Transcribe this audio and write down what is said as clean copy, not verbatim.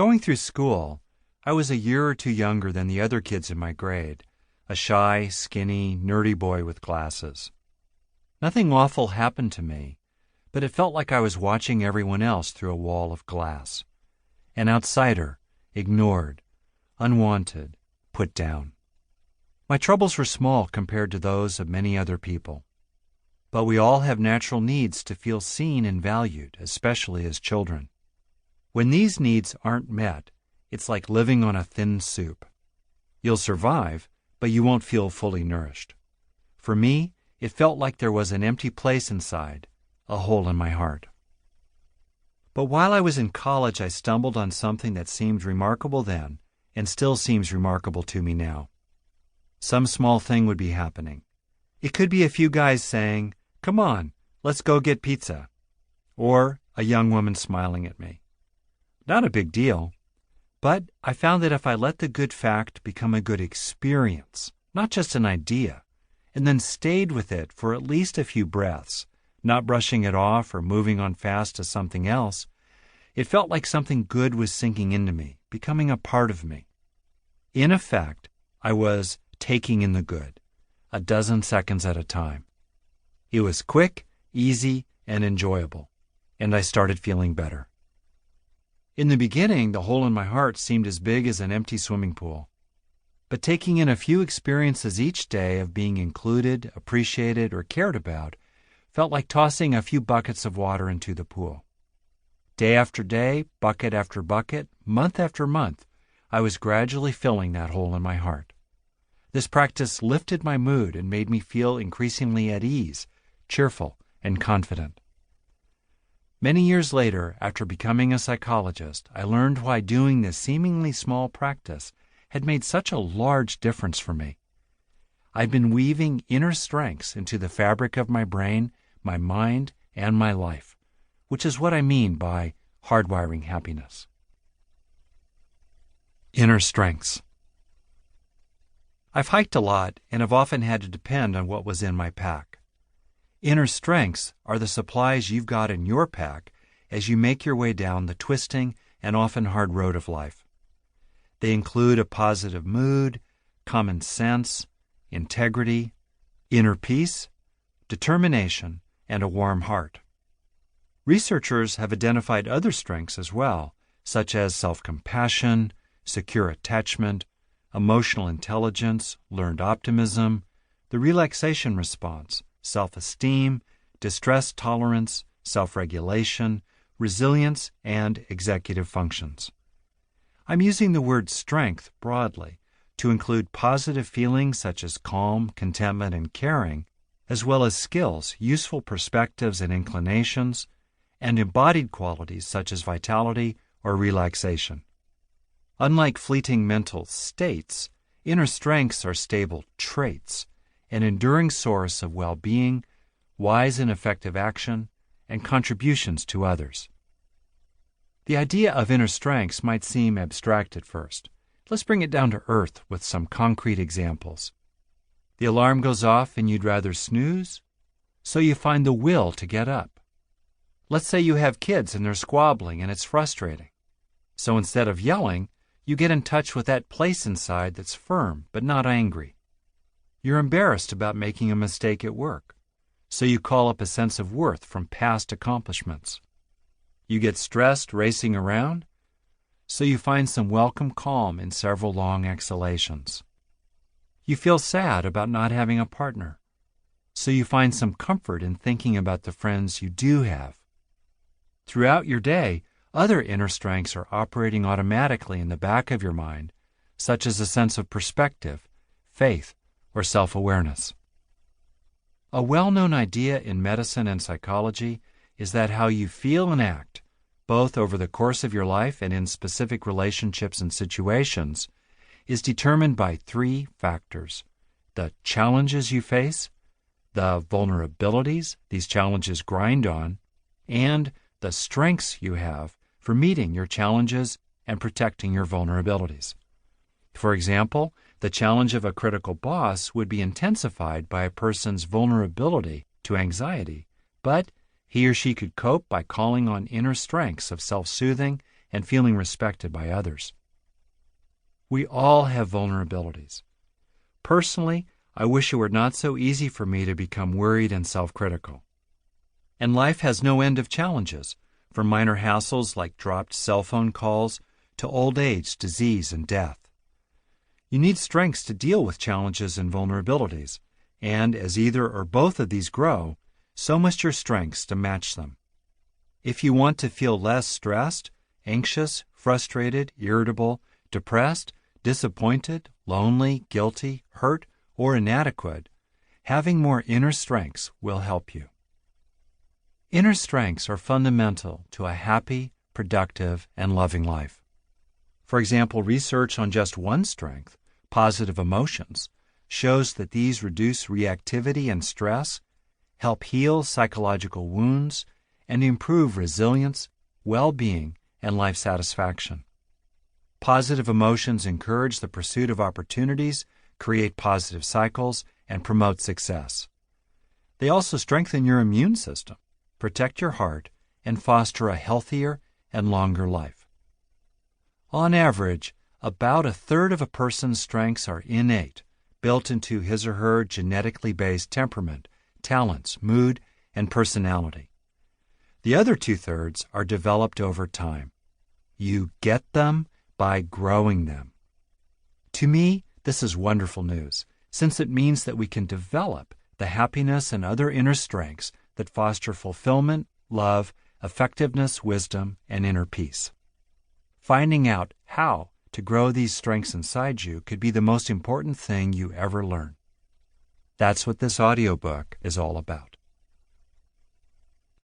Going through school, I was a year or two younger than the other kids in my grade, a shy, skinny, nerdy boy with glasses. Nothing awful happened to me, but it felt like I was watching everyone else through a wall of glass. An outsider, ignored, unwanted, put down. My troubles were small compared to those of many other people. But we all have natural needs to feel seen and valued, especially as children. When these needs aren't met, it's like living on a thin soup. You'll survive, but you won't feel fully nourished. For me, it felt like there was an empty place inside, a hole in my heart. But while I was in college, I stumbled on something that seemed remarkable then and still seems remarkable to me now. Some small thing would be happening. It could be a few guys saying, "Come on, let's go get pizza," or a young woman smiling at me. Not a big deal, but I found that if I let the good fact become a good experience, not just an idea, and then stayed with it for at least a few breaths, not brushing it off or moving on fast to something else, it felt like something good was sinking into me, becoming a part of me. In effect, I was taking in the good, a dozen seconds at a time. It was quick, easy, and enjoyable, and I started feeling better. In the beginning, the hole in my heart seemed as big as an empty swimming pool. But taking in a few experiences each day of being included, appreciated, or cared about felt like tossing a few buckets of water into the pool. Day after day, bucket after bucket, month after month, I was gradually filling that hole in my heart. This practice lifted my mood and made me feel increasingly at ease, cheerful, and confident. Many years later, after becoming a psychologist, I learned why doing this seemingly small practice had made such a large difference for me. I'd been weaving inner strengths into the fabric of my brain, my mind, and my life, which is what I mean by hardwiring happiness. Inner strengths. I've hiked a lot and have often had to depend on what was in my pack. Inner strengths are the supplies you've got in your pack as you make your way down the twisting and often hard road of life. They include a positive mood, common sense, integrity, inner peace, determination, and a warm heart. Researchers have identified other strengths as well, such as self-compassion, secure attachment, emotional intelligence, learned optimism, the relaxation response, self-esteem, distress tolerance, self-regulation, resilience, and executive functions. I'm using the word strength broadly to include positive feelings such as calm, contentment, and caring, as well as skills, useful perspectives and inclinations, and embodied qualities such as vitality or relaxation. Unlike fleeting mental states, inner strengths are stable traits, an enduring source of well-being, wise and effective action, and contributions to others. The idea of inner strengths might seem abstract at first. Let's bring it down to earth with some concrete examples. The alarm goes off and you'd rather snooze, so you find the will to get up. Let's say you have kids and they're squabbling and it's frustrating. So instead of yelling, you get in touch with that place inside that's firm but not angry. You're embarrassed about making a mistake at work, so you call up a sense of worth from past accomplishments. You get stressed racing around, so you find some welcome calm in several long exhalations. You feel sad about not having a partner, so you find some comfort in thinking about the friends you do have. Throughout your day, other inner strengths are operating automatically in the back of your mind, such as a sense of perspective, faith, or self-awareness. A well-known idea in medicine and psychology is that how you feel and act, both over the course of your life and in specific relationships and situations, is determined by three factors: the challenges you face, the vulnerabilities these challenges grind on, and the strengths you have for meeting your challenges and protecting your vulnerabilities. For example, the challenge of a critical boss would be intensified by a person's vulnerability to anxiety, but he or she could cope by calling on inner strengths of self-soothing and feeling respected by others. We all have vulnerabilities. Personally, I wish it were not so easy for me to become worried and self-critical. And life has no end of challenges, from minor hassles like dropped cell phone calls to old age, disease, and death. You need strengths to deal with challenges and vulnerabilities, and as either or both of these grow, so must your strengths to match them. If you want to feel less stressed, anxious, frustrated, irritable, depressed, disappointed, lonely, guilty, hurt, or inadequate, having more inner strengths will help you. Inner strengths are fundamental to a happy, productive, and loving life. For example, research on just one strength, positive emotions, shows that these reduce reactivity and stress, help heal psychological wounds, and improve resilience, well-being, and life satisfaction. Positive emotions encourage the pursuit of opportunities, create positive cycles, and promote success. They also strengthen your immune system, protect your heart, and foster a healthier and longer life. On average, about a third of a person's strengths are innate, built into his or her genetically based temperament, talents, mood, and personality. The other 2/3 are developed over time. You get them by growing them. To me, this is wonderful news, since it means that we can develop the happiness and other inner strengths that foster fulfillment, love, effectiveness, wisdom, and inner peace. Finding out how to grow these strengths inside you could be the most important thing you ever learn. That's what this audiobook is all about.